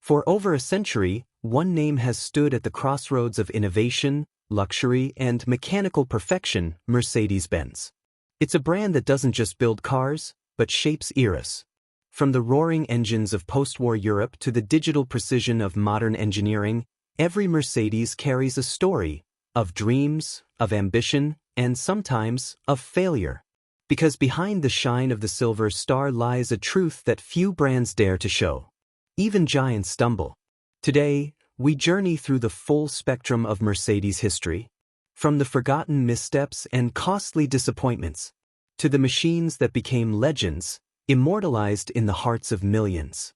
For over a century, one name has stood at the crossroads of innovation, luxury, and mechanical perfection: Mercedes-Benz. It's a brand that doesn't just build cars, but shapes eras. From the roaring engines of post-war Europe to the digital precision of modern engineering, every Mercedes carries a story of dreams, of ambition, and sometimes of failure. Because behind the shine of the silver star lies a truth that few brands dare to show. Even giants stumble. Today, we journey through the full spectrum of Mercedes history, from the forgotten missteps and costly disappointments, to the machines that became legends, immortalized in the hearts of millions.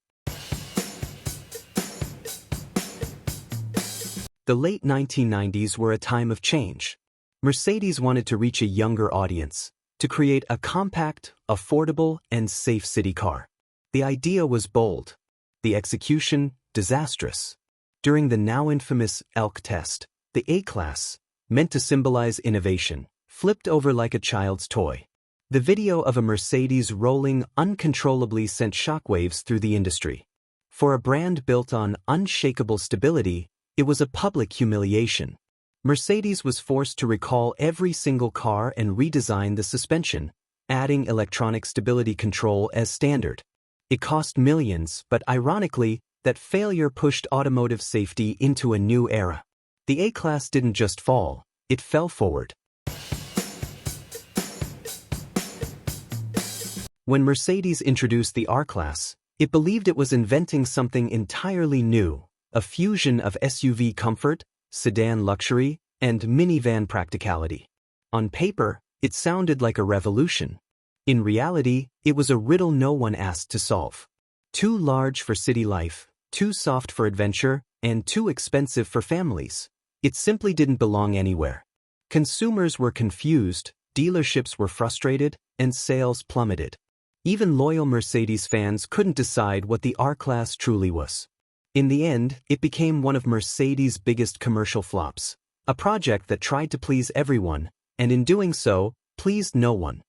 The late 1990s were a time of change. Mercedes wanted to reach a younger audience, to create a compact, affordable, and safe city car. The idea was bold. The execution, disastrous. During the now infamous Elk test, the A-Class, meant to symbolize innovation, flipped over like a child's toy. The video of a Mercedes rolling uncontrollably sent shockwaves through the industry. For a brand built on unshakable stability, it was a public humiliation. Mercedes was forced to recall every single car and redesign the suspension, adding electronic stability control as standard. It cost millions, but ironically, that failure pushed automotive safety into a new era. The A-Class didn't just fall, it fell forward. When Mercedes introduced the R-Class, it believed it was inventing something entirely new, a fusion of SUV comfort, sedan luxury, and minivan practicality. On paper, it sounded like a revolution. In reality, it was a riddle no one asked to solve. Too large for city life, too soft for adventure, and too expensive for families. It simply didn't belong anywhere. Consumers were confused, dealerships were frustrated, and sales plummeted. Even loyal Mercedes fans couldn't decide what the R-Class truly was. In the end, it became one of Mercedes' biggest commercial flops, a project that tried to please everyone, and in doing so, pleased no one.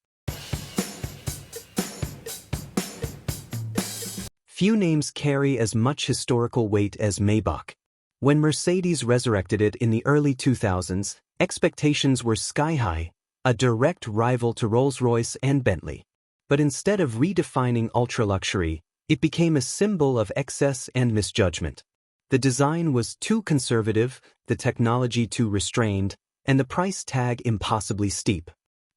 Few names carry as much historical weight as Maybach. When Mercedes resurrected it in the early 2000s, expectations were sky-high, a direct rival to Rolls-Royce and Bentley. But instead of redefining ultra-luxury, it became a symbol of excess and misjudgment. The design was too conservative, the technology too restrained, and the price tag impossibly steep.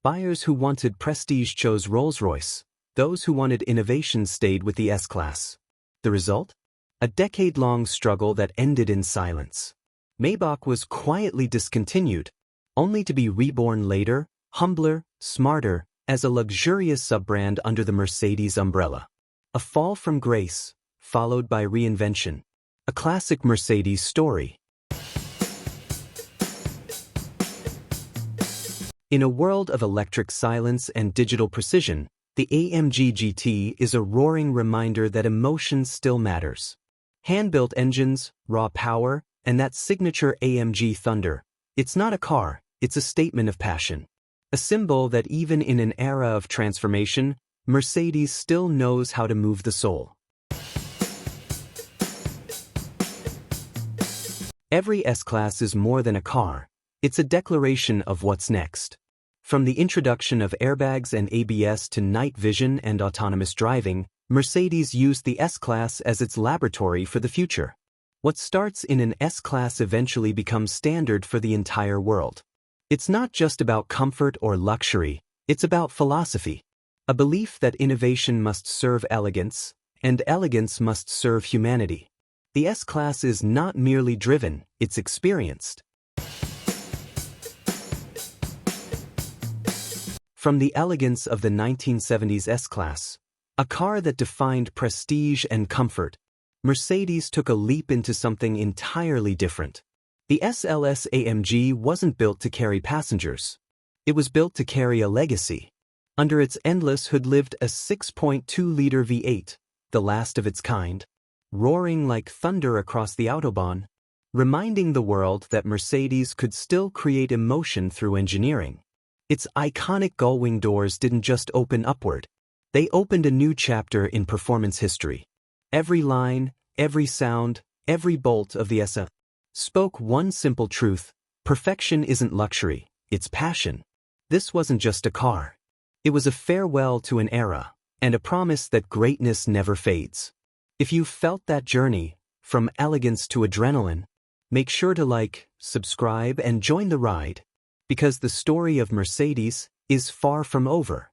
Buyers who wanted prestige chose Rolls-Royce. Those who wanted innovation stayed with the S-Class. The result? A decade-long struggle that ended in silence. Maybach was quietly discontinued, only to be reborn later, humbler, smarter, as a luxurious sub-brand under the Mercedes umbrella. A fall from grace, followed by reinvention. A classic Mercedes story. In a world of electric silence and digital precision, the AMG GT is a roaring reminder that emotion still matters. Hand-built engines, raw power, and that signature AMG thunder. It's not a car, it's a statement of passion. A symbol that even in an era of transformation, Mercedes still knows how to move the soul. Every S-Class is more than a car. It's a declaration of what's next. From the introduction of airbags and ABS to night vision and autonomous driving, Mercedes used the S-Class as its laboratory for the future. What starts in an S-Class eventually becomes standard for the entire world. It's not just about comfort or luxury, it's about philosophy. A belief that innovation must serve elegance, and elegance must serve humanity. The S-Class is not merely driven, it's experienced. From the elegance of the 1970s S-Class, a car that defined prestige and comfort, Mercedes took a leap into something entirely different. The SLS AMG wasn't built to carry passengers. It was built to carry a legacy. Under its endless hood lived a 6.2-liter V8, the last of its kind, roaring like thunder across the Autobahn, reminding the world that Mercedes could still create emotion through engineering. Its iconic gullwing doors didn't just open upward. They opened a new chapter in performance history. Every line, every sound, every bolt of the SLS spoke one simple truth: perfection isn't luxury, it's passion. This wasn't just a car. It was a farewell to an era, and a promise that greatness never fades. If you felt that journey, from elegance to adrenaline, make sure to like, subscribe, and join the ride, because the story of Mercedes is far from over.